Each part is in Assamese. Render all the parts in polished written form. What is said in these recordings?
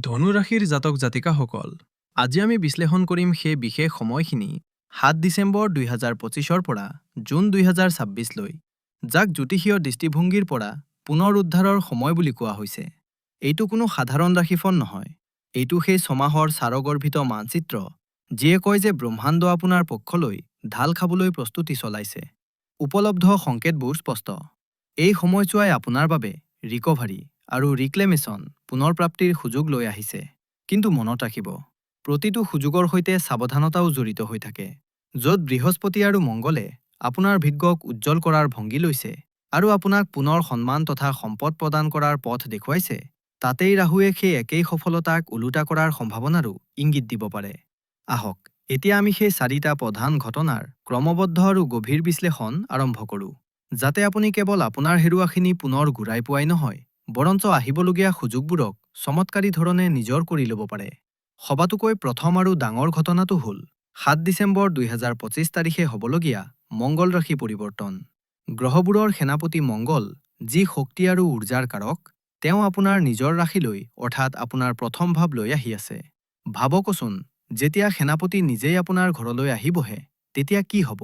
ধনুৰাশিৰ জাতক জাতিকাসকল, আজি আমি বিশ্লেষণ কৰিম সেই বিশেষ সময়খিনি ৭ ডিচেম্বৰ ২০২৫ৰ পৰা জুন ২০২৬ লৈ, যাক জ্যোতিষীয় দৃষ্টিভংগীৰ পৰা পুনৰ উদ্ধাৰৰ সময় বুলি কোৱা হৈছে। এইটো কোনো সাধাৰণ ৰাশিফল নহয়। এইটো সেই ছমাহৰ সাৰগৰ্ভিত মানচিত্ৰ, যিয়ে কয় যে ব্ৰহ্মাণ্ড আপোনাৰ পক্ষলৈ ঢাল খাবলৈ প্ৰস্তুতি চলাইছে। উপলব্ধ সংকেতবোৰ স্পষ্ট। এই সময়ছোৱাই আপোনাৰ বাবে ৰিকভাৰী আৰু ৰিক্লেমেশ্যন পুনৰপ্ৰাপ্তিৰ সুযোগ লৈ আহিছে। কিন্তু মনত ৰাখিব, প্ৰতিটো সুযোগৰ সৈতে সাৱধানতাও জড়িত হৈ থাকে। য'ত বৃহস্পতি আৰু মংগলে আপোনাৰ ভাগ্যক উজ্জ্বল কৰাৰ ভংগী লৈছে আৰু আপোনাক পুনৰ সন্মান তথা সম্পদ প্ৰদান কৰাৰ পথ দেখুৱাইছে, তাতেই ৰাহুৱে সেই একেই সফলতাক ওলোটা কৰাৰ সম্ভাৱনাৰো ইংগিত দিব পাৰে। আহক এতিয়া আমি সেই ৪টা প্ৰধান ঘটনাৰ ক্ৰমবদ্ধ আৰু গভীৰ বিশ্লেষণ আৰম্ভ কৰোঁ, যাতে আপুনি কেৱল আপোনাৰ হেৰুৱাখিনি পুনৰ ঘূৰাই পোৱাই নহয়, বৰঞ্চ আহিবলগীয়া সুযোগবোৰক চমৎকাৰী ধৰণে নিজৰ কৰি ল'ব পাৰে। সবাতোকৈ প্ৰথম আৰু ডাঙৰ ঘটনাটো হ'ল ৭ ডিচেম্বৰ ২০২৫ তাৰিখে হ'বলগীয়া মংগল ৰাশি পৰিৱৰ্তন। গ্ৰহবোৰৰ সেনাপতি মংগল, যি শক্তি আৰু ঊৰ্জাৰ কাৰক, তেওঁ আপোনাৰ নিজৰ ৰাশিলৈ অৰ্থাৎ আপোনাৰ প্ৰথম ভাৱলৈ আহি আছে। ভাবকচোন, যেতিয়া সেনাপতি নিজেই আপোনাৰ ঘৰলৈ আহিবহে, তেতিয়া কি হ'ব?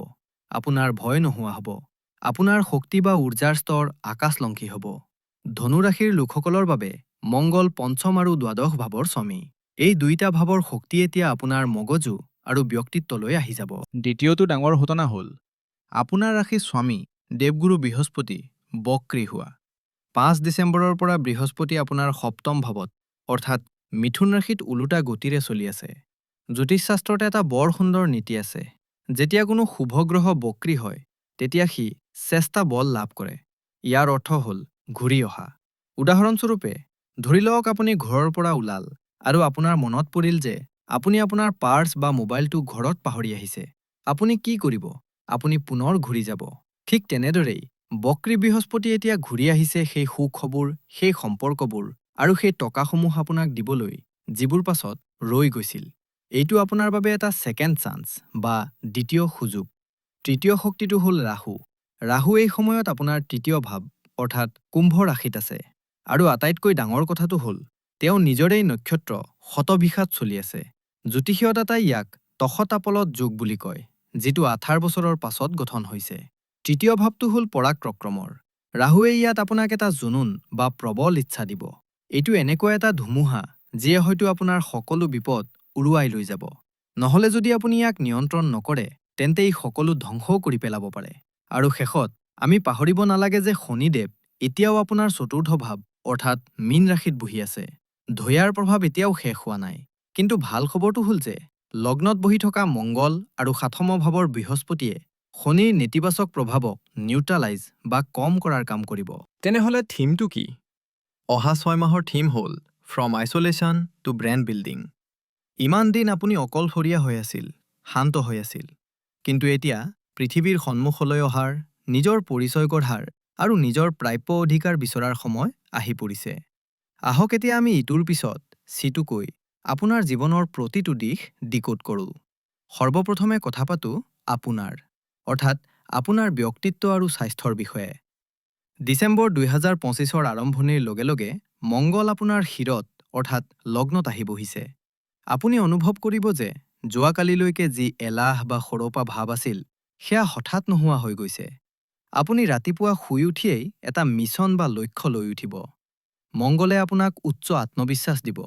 আপোনাৰ ভয় নোহোৱা হ'ব। আপোনাৰ শক্তি বা ঊৰ্জাৰ স্তৰ আকাশলংঘী হ'ব। ধনুৰাশিৰ লোকসকলৰ বাবে মংগল পঞ্চম আৰু দ্বাদশ ভাৱৰ স্বামী। এই দুইটা ভাৱৰ শক্তি এতিয়া আপোনাৰ মগজু আৰু ব্যক্তিত্বলৈ আহি যাব। দ্বিতীয়টো ডাঙৰ ঘটনা হ'ল আপোনাৰ ৰাশিৰ স্বামী দেৱগুৰু বৃহস্পতি বক্ৰী হোৱা। ৫ ডিচেম্বৰৰ পৰা বৃহস্পতি আপোনাৰ সপ্তম ভাৱত অৰ্থাৎ মিথুন ৰাশিত ওলোটা গতিৰে চলি আছে। জ্যোতিষশাস্ত্ৰত এটা বৰ সুন্দৰ নীতি আছে। যেতিয়া কোনো শুভ গ্ৰহ বক্ৰী হয়, তেতিয়া সি চেষ্টা বল লাভ কৰে। ইয়াৰ অৰ্থ হ'ল ঘূৰি অহা। উদাহৰণস্বৰূপে, ধৰি লওক আপুনি ঘৰৰ পৰা ওলাল আৰু আপোনাৰ মনত পৰিল যে আপুনি আপোনাৰ পাৰ্চ বা মোবাইলটো ঘৰত পাহৰি আহিছে। আপুনি কি কৰিব? আপুনি পুনৰ ঘূৰি যাব। ঠিক তেনেদৰেই বক্ৰী বৃহস্পতি এতিয়া ঘূৰি আহিছে সেই সুখবৰ, সেই সম্পৰ্কবোৰ আৰু সেই টকাসমূহ আপোনাক দিবলৈ, যিবোৰ পাছত ৰৈ গৈছিল। এইটো আপোনাৰ বাবে এটা ছেকেণ্ড চান্স বা দ্বিতীয় সুযোগ। তৃতীয় শক্তিটো হ'ল ৰাহু। ৰাহু এই সময়ত আপোনাৰ তৃতীয় ভাৱ অৰ্থাৎ কুম্ভ ৰাশিত আছে। আৰু আটাইতকৈ ডাঙৰ কথাটো হ'ল, তেওঁ নিজৰেই নক্ষত্ৰ শতভিষাত চলি আছে। জ্যোতিষীয়দাতাই ইয়াক তখতাপলত যোগ বুলি কয়, যিটো ১৮ বছৰৰ পাছত গঠন হৈছে। তৃতীয় ভাৱটো হ'ল পৰাক্ৰমৰ। ৰাহুৱে ইয়াত আপোনাক এটা জুনুন বা প্ৰবল ইচ্ছা দিব। এইটো এনেকুৱা এটা ধুমুহা, যিয়ে হয়তো আপোনাৰ সকলো বিপদ উৰুৱাই লৈ যাব। নহ'লে যদি আপুনি ইয়াক নিয়ন্ত্ৰণ নকৰে, তেন্তে ই সকলো ধ্বংসও কৰি পেলাব পাৰে। আৰু শেষত আমি পাহৰিব নালাগে যে শনিদেৱ এতিয়াও আপোনাৰ চতুৰ্থ ভাৱ অৰ্থাৎ মীন ৰাশিত বহি আছে। ধৈয়াৰ প্ৰভাৱ এতিয়াও শেষ হোৱা নাই। কিন্তু ভাল খবৰটো হ'ল যে লগ্নত বহি থকা মংগল আৰু ৭ম ভাৱৰ বৃহস্পতিয়ে শনিৰ নেতিবাচক প্ৰভাৱক নিউট্ৰালাইজ বা কম কৰাৰ কাম কৰিব। তেনেহ'লে থিমটো কি? অহা ৬ মাহৰ থিম হ'ল from isolation to brand building. ইমান দিন আপুনি অকলশৰীয়া হৈ আছিল, শান্ত হৈ আছিল। কিন্তু এতিয়া পৃথিৱীৰ সন্মুখলৈ অহাৰ, নিজৰ পৰিচয় গঢ়াৰ আৰু নিজৰ প্ৰাপ্য অধিকাৰ বিচৰাৰ সময় আহি পৰিছে। আহক এতিয়া আমি ইটোৰ পিছত সিটোকৈ আপোনাৰ জীৱনৰ প্ৰতিটো দিশ ডিকোড কৰোঁ। সৰ্বপ্ৰথমে কথা পাতোঁ আপোনাৰ অৰ্থাৎ আপোনাৰ ব্যক্তিত্ব আৰু স্বাস্থ্যৰ বিষয়ে। ডিচেম্বৰ ২০২৫ৰ আৰম্ভণিৰ লগে লগে মংগল আপোনাৰ শিৰত অৰ্থাৎ লগ্নত আহি বহিছে। আপুনি অনুভৱ কৰিব যে যোৱাকালিলৈকে যি এলাহ বা সৰপা ভাৱ আছিল, সেয়া হঠাৎ নোহোৱা হৈ গৈছে। আপুনি ৰাতিপুৱা শুই উঠিয়েই এটা মিছন বা লক্ষ্য লৈ উঠিব। মংগলে আপোনাক উচ্চ আত্মবিশ্বাস দিব।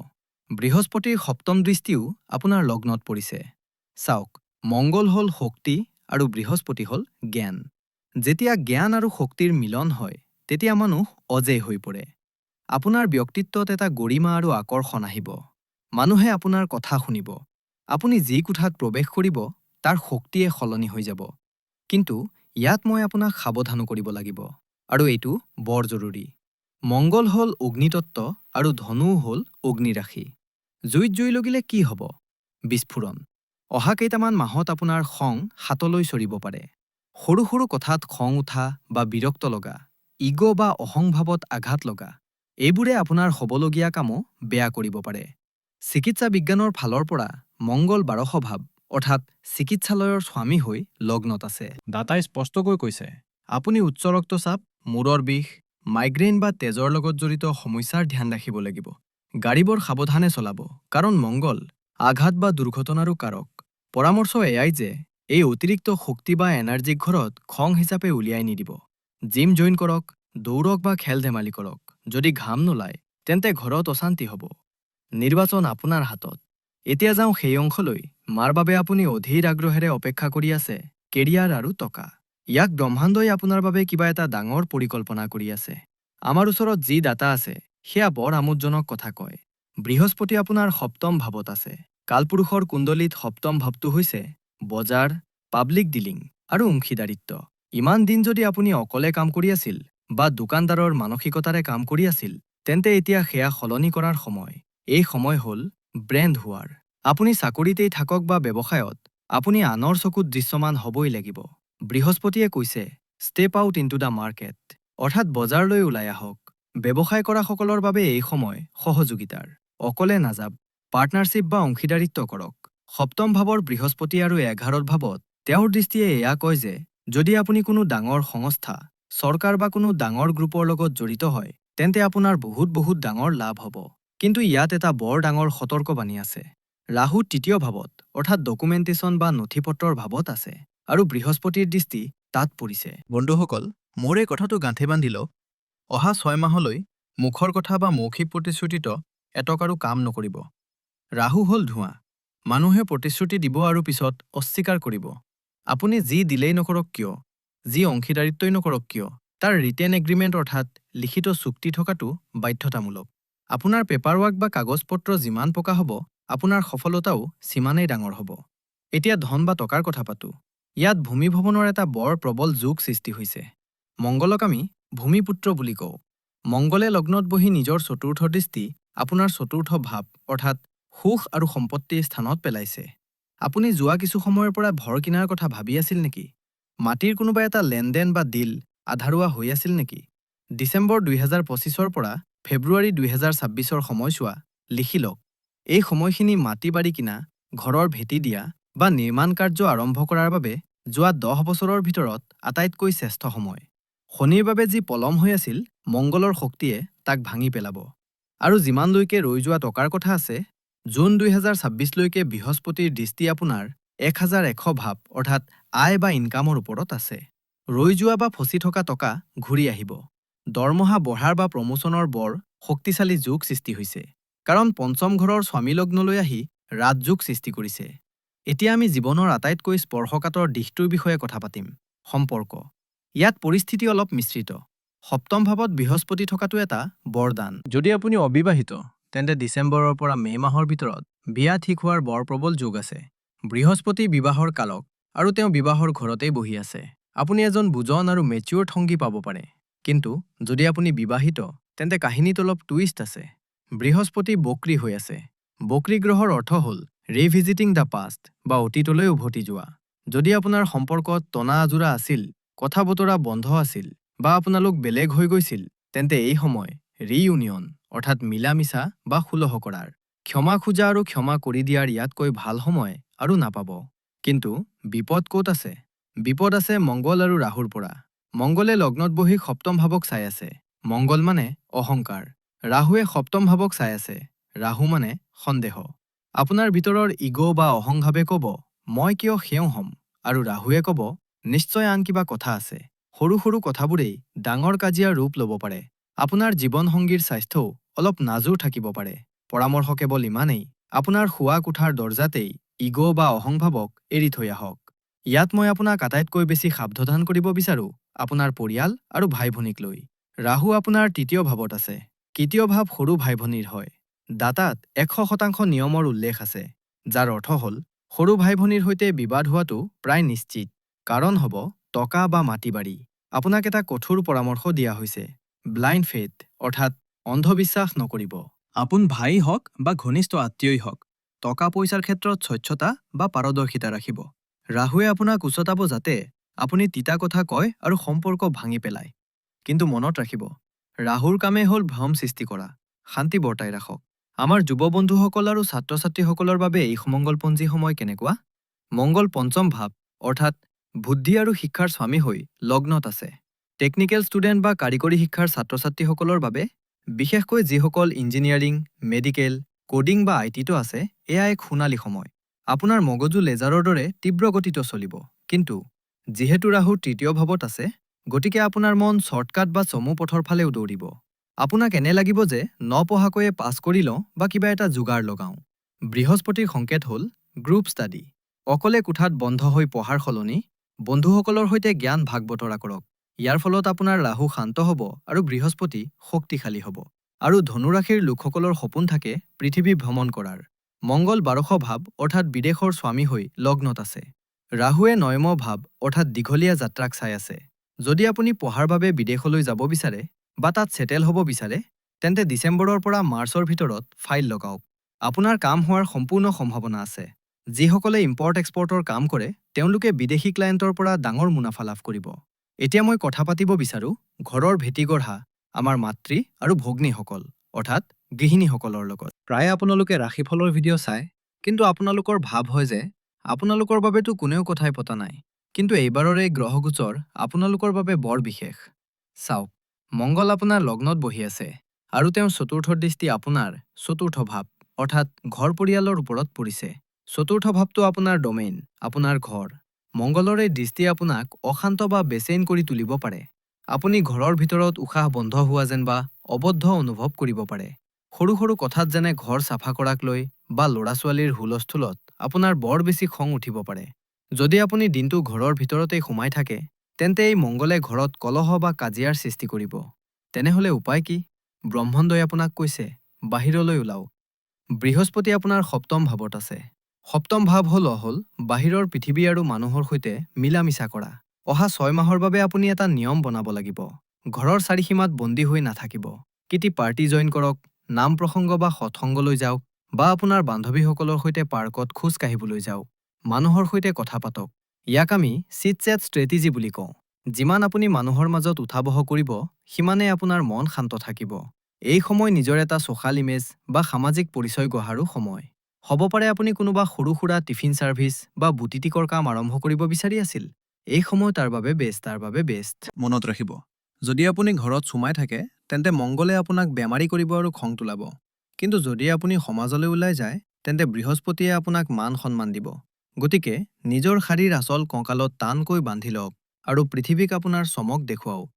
বৃহস্পতিৰ সপ্তম দৃষ্টিও আপোনাৰ লগ্নত পৰিছে। চাওক, মংগল হ'ল শক্তি আৰু বৃহস্পতি হ'ল জ্ঞান। যেতিয়া জ্ঞান আৰু শক্তিৰ মিলন হয়, তেতিয়া মানুহ অজেয় হৈ পৰে। আপোনাৰ ব্যক্তিত্বত এটা গৰিমা আৰু আকৰ্ষণ আহিব। মানুহে আপোনাৰ কথা শুনিব। আপুনি যি কোঠাত প্ৰৱেশ কৰিব, তাৰ শক্তিয়ে সলনি হৈ যাব। কিন্তু ইয়াত মই আপোনাক সাৱধানো কৰিব লাগিব। আৰু এইটো বৰ জৰুৰী। মংগল হ'ল অগ্নিতত্ত্ব আৰু ধনুও হ'ল অগ্নিৰাশি। জুইত জুই লাগিলে কি হ'ব? বিস্ফোৰণ। অহা কেইটামান মাহত আপোনাৰ খং হাতলৈ চৰিব পাৰে। সৰু সৰু কথাত খং উঠা বা বিৰক্ত লগা, ইগ' বা অহংভাৱত আঘাত লগা, এইবোৰে আপোনাৰ হ'বলগীয়া কামো বেয়া কৰিব পাৰে। চিকিৎসা বিজ্ঞানৰ ফালৰ পৰা মংগল ১২শ ভাৱ অৰ্থাৎ চিকিৎসালয়ৰ স্বামী হৈ লগ্নত আছে। দাতাই স্পষ্টকৈ কৈছে, আপুনি উচ্চ ৰক্তচাপ, মূৰৰ বিষ, মাইগ্ৰেইন বা তেজৰ লগত জড়িত সমস্যাৰ ধ্যান ৰাখিব লাগিব। গাড়ীবোৰ সাৱধানে চলাব, কাৰণ মংগল আঘাত বা দুৰ্ঘটনাৰো কাৰক। পৰামৰ্শ এয়াই যে এই অতিৰিক্ত শক্তি বা এনাৰ্জিক ঘৰত খং হিচাপে উলিয়াই নিদিব। জিম জইন কৰক, দৌৰক বা খেল ধেমালি কৰক। যদি ঘাম নোলায় তেন্তে ঘৰত অশান্তি হ'ব। নিৰ্বাচন আপোনাৰ হাতত। এতিয়া যাওঁ সেই অংশলৈ, মাৰ বাবে আপুনি অধীৰ আগ্ৰহেৰে অপেক্ষা কৰি আছে, কেৰিয়াৰ আৰু টকা। ইয়াক ব্ৰহ্মাণ্ডই আপোনাৰ বাবে কিবা এটা ডাঙৰ পৰিকল্পনা কৰি আছে। আমাৰ ওচৰত যি ডাটা আছে সেয়া বৰ আমোদজনক কথা কয়। বৃহস্পতি আপোনাৰ সপ্তম ভাৱত আছে। কালপুৰুষৰ কুণ্ডলীত সপ্তম ভাৱটো হৈছে বজাৰ, পাব্লিক ডিলিং আৰু অংশীদাৰিত্ব। ইমান দিন যদি আপুনি অকলে কাম কৰি আছিল বা দোকানদাৰৰ মানসিকতাৰে কাম কৰি আছিল, তেন্তে এতিয়া সেয়া সলনি কৰাৰ সময়। এই সময় হ'ল ব্ৰেণ্ড হোৱাৰ। আপুনি চাকৰিতেই থাকক বা ব্যৱসায়ত, আপুনি আনৰ চকুত দৃশ্যমান হ'বই লাগিব। বৃহস্পতিয়ে কৈছে step out into the market, অৰ্থাৎ বজাৰলৈ ওলাই আহক। ব্যৱসায় কৰাসকলৰ বাবে এই সময় সহযোগিতাৰ। অকলে নাযাব, পাৰ্টনাৰশ্বিপ বা অংশীদাৰিত্ব কৰক। সপ্তম ভাৱৰ বৃহস্পতি আৰু 11 ভাৱত তেওঁৰ দৃষ্টিয়ে এয়া কয় যে যদি আপুনি কোনো ডাঙৰ সংস্থা, চৰকাৰ বা কোনো ডাঙৰ গ্ৰুপৰ লগত জড়িত হয়, তেন্তে আপোনাৰ বহুত ডাঙৰ লাভ হ'ব। কিন্তু ইয়াত এটা বৰ ডাঙৰ সতৰ্কবাণী আছে। ৰাহু তৃতীয় ভাৱত, অৰ্থাৎ ডকুমেণ্টেশ্যন বা নথিপত্ৰৰ ভাৱত আছে, আৰু বৃহস্পতিৰ দৃষ্টি তাত পৰিছে। বন্ধুসকল, মোৰ এই কথাটো গাঁঠি বান্ধি লওক। অহা 6 মাহলৈ মুখৰ কথা বা মৌখিক প্ৰতিশ্ৰুতিত এটকাৰো কাম নকৰিব। ৰাহু হ'ল ধোঁৱা। মানুহে প্ৰতিশ্ৰুতি দিব আৰু পিছত অস্বীকাৰ কৰিব। আপুনি যি দিলেই নকৰক কিয়, যি অংশীদাৰিত্বই নকৰক কিয়, তাৰ ৰিটেন এগ্ৰিমেণ্ট অৰ্থাৎ লিখিত চুক্তি থকাটো বাধ্যতামূলক। আপোনাৰ পেপাৰৱাৰ্ক বা কাগজ পত্ৰ যিমান পকা হ'ব, আপোনাৰ সফলতাও সিমানেই ডাঙৰ হ'ব। এতিয়া ধন বা টকাৰ কথা পাতোঁ। ইয়াত ভূমি ভৱনৰ এটা বৰ প্ৰবল যোগ সৃষ্টি হৈছে। মংগলক আমি ভূমিপুত্ৰ বুলি কওঁ। মংগলে লগ্নত বহি নিজৰ চতুৰ্থ দৃষ্টি আপোনাৰ চতুৰ্থ ভাৱ অৰ্থাৎ সুখ আৰু সম্পত্তিৰ স্থানত পেলাইছে। আপুনি যোৱা কিছু সময়ৰ পৰা ঘৰ কিনাৰ কথা ভাবি আছিল নেকি? মাটিৰ কোনোবা এটা লেনদেন বা ডিল আধাৰুৱা হৈ আছিল নেকি? ডিচেম্বৰ 2025ৰ পৰা ফেব্ৰুৱাৰী 2026ৰ সময়ছোৱা লিখি লওক। এই সময়খিনি মাটি বাৰী কিনা, ঘৰৰ ভেটি দিয়া বা নিৰ্মাণ কাৰ্য আৰম্ভ কৰাৰ বাবে যোৱা 10 বছৰৰ ভিতৰত আটাইতকৈ শ্ৰেষ্ঠ সময়। শনিৰ বাবে যি পলম হৈ আছিল, মংগলৰ শক্তিয়ে তাক ভাঙি পেলাব। আৰু যিমানলৈকে ৰৈ যোৱা টকাৰ কথা আছে, জুন 2026লৈকে বৃহস্পতিৰ দৃষ্টি আপোনাৰ 1100 ভাৱ অৰ্থাৎ আয় বা ইনকামৰ ওপৰত আছে। ৰৈ যোৱা বা ফচি থকা টকা ঘূৰি আহিব। দৰমহা বঢ়াৰ বা প্ৰমোচনৰ বৰ শক্তিশালী যোগ সৃষ্টি হৈছে, কাৰণ পঞ্চম ঘৰৰ স্বামী লগ্নলৈ আহি ৰাজযোগ সৃষ্টি কৰিছে। এতিয়া আমি জীৱনৰ আটাইতকৈ স্পৰ্শকাতৰ দিশটোৰ বিষয়ে কথা পাতিম, সম্পৰ্ক। ইয়াত পৰিস্থিতি অলপ মিশ্ৰিত। সপ্তম ভাৱত বৃহস্পতি থকাটো এটা বৰদান। যদি আপুনি অবিবাহিত, তেন্তে ডিচেম্বৰৰ পৰা মে' মাহৰ ভিতৰত বিয়া ঠিক হোৱাৰ বৰ প্ৰবল যোগ আছে। বৃহস্পতি বিবাহৰ কালক, আৰু তেওঁ বিবাহৰ ঘৰতেই বহি আছে। আপুনি এজন বুজন আৰু মেচিউৰ্ড সংগী পাব পাৰে। কিন্তু যদি আপুনি বিবাহিত, তেন্তে কাহিনীত অলপ টুইষ্ট আছে। বৃহস্পতি বক্ৰী হৈ আছে। বক্ৰী গ্ৰহৰ অৰ্থ হ'ল ৰিভিজিটিং দ্য পাষ্ট বা অতীতলৈ উভতি যোৱা। যদি আপোনাৰ সম্পৰ্কত টনা আজোৰা আছিল, কথা বতৰা বন্ধ আছিল, বা আপোনালোক বেলেগ হৈ গৈছিল, তেন্তে এই সময় ৰিইউনিয়ন অৰ্থাৎ মিলা মিছা বা সুলহ কৰাৰ, ক্ষমা খোজা আৰু ক্ষমা কৰি দিয়াৰ ইয়াতকৈ ভাল সময় আৰু নাপাব। কিন্তু বিপদ ক'ত আছে? বিপদ আছে মংগল আৰু ৰাহুৰ পৰা। মংগলে লগ্নত বহি সপ্তম ভাৱক চাই আছে। মংগল মানে অহংকাৰ। ৰাহুৱে সপ্তম ভাৱক চাই আছে। ৰাহু মানে সন্দেহ। আপোনাৰ ভিতৰৰ ইগ' বা অহংভাৱে ক'ব, মই কিয় সেও হ'ম? আৰু ৰাহুৱে ক'ব, নিশ্চয় আন কিবা কথা আছে। সৰু সৰু কথাবোৰেই ডাঙৰ কাজিয়াৰ ৰূপ ল'ব পাৰে। আপোনাৰ জীৱনসংগীৰ স্বাস্থ্যও অলপ নাজুৰ থাকিব পাৰে। পৰামৰ্শ কেৱল ইমানেই, আপোনাৰ শোৱা কোঠাৰ দৰজাতেই ইগ' বা অহংভাৱক এৰি থৈ আহক। ইয়াত মই আপোনাক আটাইতকৈ বেছি সাৱধান কৰিব বিচাৰোঁ আপোনাৰ পৰিয়াল আৰু ভাই ভনীক লৈ। ৰাহু আপোনাৰ তৃতীয় ভাৱত আছে। তৃতীয় ভাৱ সৰু ভাই ভনীৰ হয়। ডাটাত 100% নিয়মৰ উল্লেখ আছে, যাৰ অৰ্থ হ'ল সৰু ভাই ভনীৰ সৈতে বিবাদ হোৱাটো প্ৰায় নিশ্চিত। কাৰণ হ'ব টকা বা মাটি বাৰী। আপোনাক এটা কঠোৰ পৰামৰ্শ দিয়া হৈছে, ব্লাইণ্ড ফেথ অৰ্থাৎ অন্ধবিশ্বাস নকৰিব। আপোন ভাই হওক বা ঘনিষ্ঠ আত্মীয়ই হওক, টকা পইচাৰ ক্ষেত্ৰত স্বচ্ছতা বা পাৰদৰ্শিতা ৰাখিব। ৰাহুৱে আপোনাক উচতাব যাতে আপুনি তিতা কথা কয় আৰু সম্পৰ্ক ভাঙি পেলায়। কিন্তু মনত ৰাখিব, ৰাহুৰ কামেই হ'ল ভ্ৰম সৃষ্টি কৰা। শান্তি বৰ্তাই ৰাখক। আমাৰ যুৱ বন্ধুসকল আৰু ছাত্ৰ ছাত্ৰীসকলৰ বাবে এই সুমংগলপঞ্জী সময় কেনেকুৱা? মংগল পঞ্চম ভাৱ অৰ্থাৎ বুদ্ধি আৰু শিক্ষাৰ স্বামী হৈ লগ্নত আছে। টেকনিকেল ষ্টুডেণ্ট বা কাৰিকৰী শিক্ষাৰ ছাত্ৰ ছাত্ৰীসকলৰ বাবে বিশেষকৈ যিসকল ইঞ্জিনিয়াৰিং, মেডিকেল, কোডিং বা আইটিটো আছে, এয়া এক সোণালী সময়। আপোনাৰ মগজু লেজাৰৰ দৰে তীব্ৰ গতিত চলিব। কিন্তু যিহেতু ৰাহু তৃতীয় ভাৱত আছে, গতিকে আপোনাৰ মন শ্বৰ্টকাট বা চমু পথৰ ফালেও দৌৰিব। আপোনাক এনে লাগিব যে নপঢ়াকৈয়ে পাছ কৰি লওঁ বা কিবা এটা যোগাৰ লগাওঁ। বৃহস্পতিৰ সংকেত হ'ল গ্ৰুপ ষ্টাডি। অকলে কোঠাত বন্ধ হৈ পঢ়াৰ সলনি বন্ধুসকলৰ সৈতে জ্ঞান ভাগ বতৰা কৰক। ইয়াৰ ফলত আপোনাৰ ৰাহু শান্ত হ'ব আৰু বৃহস্পতি শক্তিশালী হ'ব। আৰু ধনুৰাশিৰ লোকসকলৰ সপোন থাকে পৃথিৱী ভ্ৰমণ কৰাৰ। মংগল 12শ ভাৱ অৰ্থাৎ বিদেশৰ স্বামী হৈ লগ্নত আছে। ৰাহুৱে 9ম ভাৱ অৰ্থাৎ দীঘলীয়া যাত্ৰাক চাই আছে। যদি আপুনি পঢ়াৰ বাবে বিদেশলৈ যাব বিচাৰে বা তাত ছেটেল হ'ব বিচাৰে, তেন্তে ডিচেম্বৰৰ পৰা মাৰ্চৰ ভিতৰত ফাইল লগাওক। আপোনাৰ কাম হোৱাৰ সম্পূৰ্ণ সম্ভাৱনা আছে। যিসকলে ইম্পৰ্ট-এক্সপৰ্টৰ কাম কৰে, তেওঁলোকে বিদেশী ক্লায়েণ্টৰ পৰা ডাঙৰ মুনাফা লাভ কৰিব। এতিয়া মই কথা পাতিব বিচাৰোঁ ঘৰৰ ভেটি গঢ়া আমাৰ মাতৃ আৰু ভগ্নীসকল, অৰ্থাৎ গৃহিণীসকলৰ লগত। প্ৰায়ে আপোনালোকে ৰাশিফলৰ ভিডিঅ' চায়, কিন্তু আপোনালোকৰ ভাৱ হয় যে আপোনালোকৰ বাবেতো কোনেও কথাই পতা নাই। কিন্তু এইবাৰৰ এই গ্ৰহগোচৰ আপোনালোকৰ বাবে বৰ বিশেষ। চাওক, মংগল আপোনাৰ লগ্নত বহি আছে আৰু তেওঁৰ চতুৰ্থ দৃষ্টি আপোনাৰ চতুৰ্থ ভাৱ অৰ্থাৎ ঘৰ পৰিয়ালৰ ওপৰত পৰিছে। চতুৰ্থ ভাৱটো আপোনাৰ ডমেইন, আপোনাৰ ঘৰ। মংগলৰ এই দৃষ্টি আপোনাক অশান্ত বা বেচেইন কৰি তুলিব পাৰে। আপুনি ঘৰৰ ভিতৰত উশাহ বন্ধ হোৱা যেন বা অবদ্ধ অনুভৱ কৰিব পাৰে। সৰু সৰু কথাত যেনে ঘৰ চাফা কৰাক লৈ বা ল'ৰা-ছোৱালীৰ হুলস্থুলত আপোনাৰ বৰ বেছি খং উঠিব পাৰে। যদি আপুনি দিনটো ঘৰৰ ভিতৰতেই সোমাই থাকে, তেন্তে এই মংগলে ঘৰত কলহ বা কাজিয়াৰ সৃষ্টি কৰিব। তেনেহ'লে উপায় কি? ব্ৰহ্মাণ্ডই আপোনাক কৈছে, বাহিৰলৈ ওলাওক। বৃহস্পতি আপোনাৰ সপ্তম ভাৱত আছে। সপ্তম ভাৱ হ'ল বাহিৰৰ পৃথিৱী আৰু মানুহৰ সৈতে মিলা-মিছা কৰা। অহা 6 মাহৰ বাবে আপুনি এটা নিয়ম বনাব লাগিব। ঘৰৰ চাৰিসীমাত বন্দী হৈ নাথাকিব। কিটি পাৰ্টি জইন কৰক, নাম প্ৰসংগ বা সৎসংগলৈ যাওক, বা আপোনাৰ বান্ধৱীসকলৰ সৈতে পাৰ্কত খোজ কাঢ়িবলৈ যাওক। মানুহৰ সৈতে কথা পাতক। ইয়াক আমি চিট-চেট ষ্ট্ৰেটেজি বুলি কওঁ। যিমান আপুনি মানুহৰ মাজত উঠা-বহ কৰিব, সিমানেই আপোনাৰ মন শান্ত থাকিব। এই সময় নিজৰ এটা ছ'চিয়েল ইমেজ বা সামাজিক পৰিচয় গঢ়াৰো সময়। হ'ব পাৰে আপুনি কোনোবা সৰু-সুৰা টিফিন ছাৰ্ভিচ বা বুটিটিকৰ কাম আৰম্ভ কৰিব বিচাৰি আছিল। এই সময় তাৰ বাবে বেষ্ট। মনত ৰাখিব, যদি আপুনি ঘৰত সোমাই থাকে, তেন্তে মংগলে আপোনাক বেমাৰী কৰিব আৰু খং তোলাব। কিন্তু যদি আপুনি সমাজলৈ ওলাই যায়, তেন্তে বৃহস্পতিয়ে আপোনাক মান-সন্মান দিব। গতিকে নিজৰ শাৰীৰ আচল কঁকালত টানকৈ বান্ধি লওক আৰু পৃথিৱীক আপোনাৰ চমক দেখুৱাওক।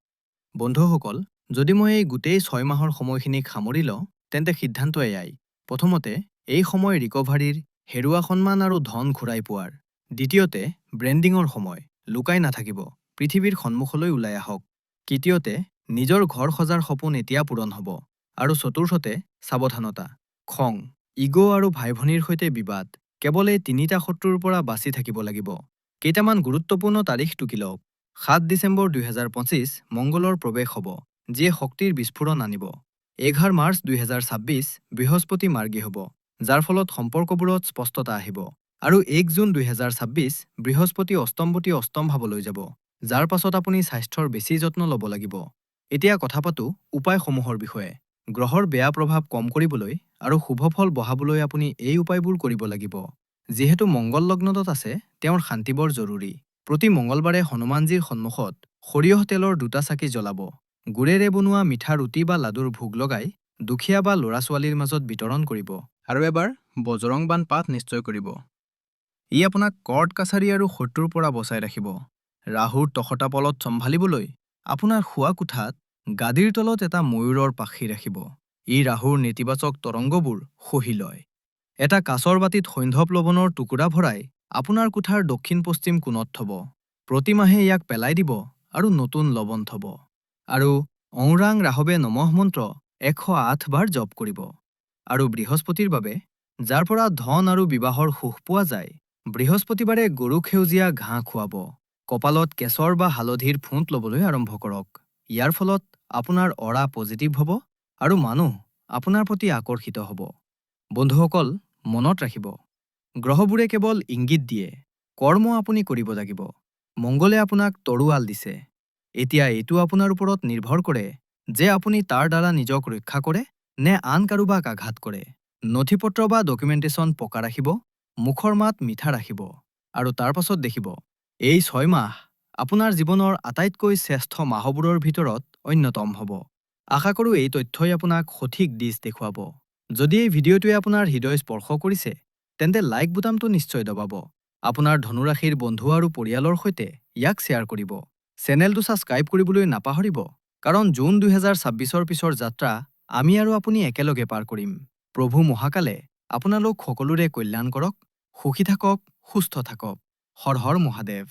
বন্ধুসকল, যদি মই এই গোটেই 6 মাহৰ সময়খিনিক সামৰি লওঁ, তেন্তে সিদ্ধান্ত এয়াই। প্ৰথমতে, এই সময় ৰিকভাৰীৰ, হেৰুৱা সন্মান আৰু ধন ঘূৰাই পোৱাৰ। দ্বিতীয়তে, ব্ৰেণ্ডিঙৰ সময়। লুকাই নাথাকিব, পৃথিৱীৰ সন্মুখলৈ ওলাই আহক। তৃতীয়তে, নিজৰ ঘৰ সজাৰ সপোন এতিয়া পূৰণ হ'ব। আৰু চতুৰ্থতে, সাৱধানতা। খং, ইগ' আৰু ভাই-ভনীৰ সৈতে বিবাদ। কেৱল এই 3টা শত্ৰুৰ পৰা বাচি থাকিব লাগিব। কেইটামান গুৰুত্বপূৰ্ণ তাৰিখ টুকি লওক। 7 ডিচেম্বৰ 2025 মংগলৰ প্ৰৱেশ হ'ব, যিয়ে শক্তিৰ বিস্ফোৰণ আনিব। 11 মাৰ্চ 2026 বৃহস্পতি মাৰ্গী হ'ব, যাৰ ফলত সম্পৰ্কবোৰত স্পষ্টতা আহিব। আৰু 1 জুন 2026 বৃহস্পতি অষ্টমৱতী অষ্টম ভাৱলৈ যাব, যাৰ পাছত আপুনি স্বাস্থ্যৰ বেছি যত্ন ল'ব লাগিব। এতিয়া কথা পাতোঁ উপায়সমূহৰ বিষয়ে। গ্ৰহৰ বেয়া প্ৰভাৱ কম কৰিবলৈ আৰু শুভফল বঢ়াবলৈ আপুনি এই উপায়বোৰ কৰিব লাগিব। যিহেতু মংগল লগ্নত আছে, তেওঁৰ শান্তি বৰ জৰুৰী। প্ৰতি মঙলবাৰে হনুমানজীৰ সন্মুখত সৰিয়হ তেলৰ 2টা চাকি জ্বলাব। গুড়েৰে বনোৱা মিঠা ৰুটি বা লাডুৰ ভোগ লগাই দুখীয়া বা ল'ৰা-ছোৱালীৰ মাজত বিতৰণ কৰিব। আৰু এবাৰ বজৰং বান পাঠ নিশ্চয় কৰিব। ই আপোনাক কৰ্ট-কাছাৰী আৰু শত্ৰুৰ পৰা বচাই ৰাখিব। ৰাহুৰ তখতাপলত চম্ভালিবলৈ আপোনাৰ শোৱা কোঠাত গাদীৰ তলত এটা ময়ূৰৰ পাখি ৰাখিব। ই ৰাহুৰ নেতিবাচক তৰংগবোৰ শুহি লয়। এটা কাঁচৰ বাটিত সৈন্ধৱ লৱণৰ টুকুৰা ভৰাই আপোনাৰ কোঠাৰ দক্ষিণ-পশ্চিম কোণত থ'ব। প্ৰতি মাহে ইয়াক পেলাই দিব আৰু নতুন লৱণ থ'ব। আৰু ঔৰাং ৰাহৱে নমঃ মন্ত্ৰ 108 বাৰ জপ কৰিব। আৰু বৃহস্পতিৰ বাবে, যাৰ পৰা ধন আৰু বিবাহৰ সুখ পোৱা যায়, বৃহস্পতিবাৰে গৰুক সেউজীয়া ঘাঁহ খুৱাব। কপালত কেশৰ বা হালধিৰ ফোঁট ল'বলৈ আৰম্ভ কৰক। ইয়াৰ ফলত আপোনাৰ অৰা পজিটিভ হ'ব আৰু মানুহ আপোনাৰ প্ৰতি আকৰ্ষিত হ'ব। বন্ধুসকল, মনত ৰাখিব, গ্ৰহবোৰে কেৱল ইংগিত দিয়ে, কৰ্ম আপুনি কৰিব লাগিব। মংগলে আপোনাক তৰোৱাল দিছে। এতিয়া এইটো আপোনাৰ ওপৰত নিৰ্ভৰ কৰে যে আপুনি তাৰ দ্বাৰা নিজক ৰক্ষা কৰে নে আন কাৰোবাক আঘাত কৰে। নথিপত্ৰ বা ডকুমেণ্টেশ্যন পকা ৰাখিব, মুখৰ মাত মিঠা ৰাখিব, আৰু তাৰ পাছত দেখিব, এই 6 মাহ আপোনাৰ জীৱনৰ আটাইতকৈ শ্ৰেষ্ঠ মাহবোৰৰ ভিতৰত অন্যতম হ'ব। আশা কৰোঁ এই তথ্যই আপোনাক সঠিক দিশ দেখুৱাব। যদি এই ভিডিঅ'টোৱে আপোনাৰ হৃদয় স্পৰ্শ কৰিছে, তেন্তে লাইক বুটামটো নিশ্চয় দবাব। আপোনাৰ ধনুৰাশিৰ বন্ধু আৰু পৰিয়ালৰ সৈতে ইয়াক শ্বেয়াৰ কৰিব। চেনেলটো ছাবস্ক্ৰাইব কৰিবলৈ নাপাহৰিব, কাৰণ জুন 2026ৰ পিছৰ যাত্ৰা আমি আৰু আপুনি একেলগে পাৰ কৰিম। প্ৰভু মহাকালে আপোনালোক সকলোৰে কল্যাণ কৰক, সুখী থাকক, সুস্থ থাকক। হৰ হৰ মহাদেৱ।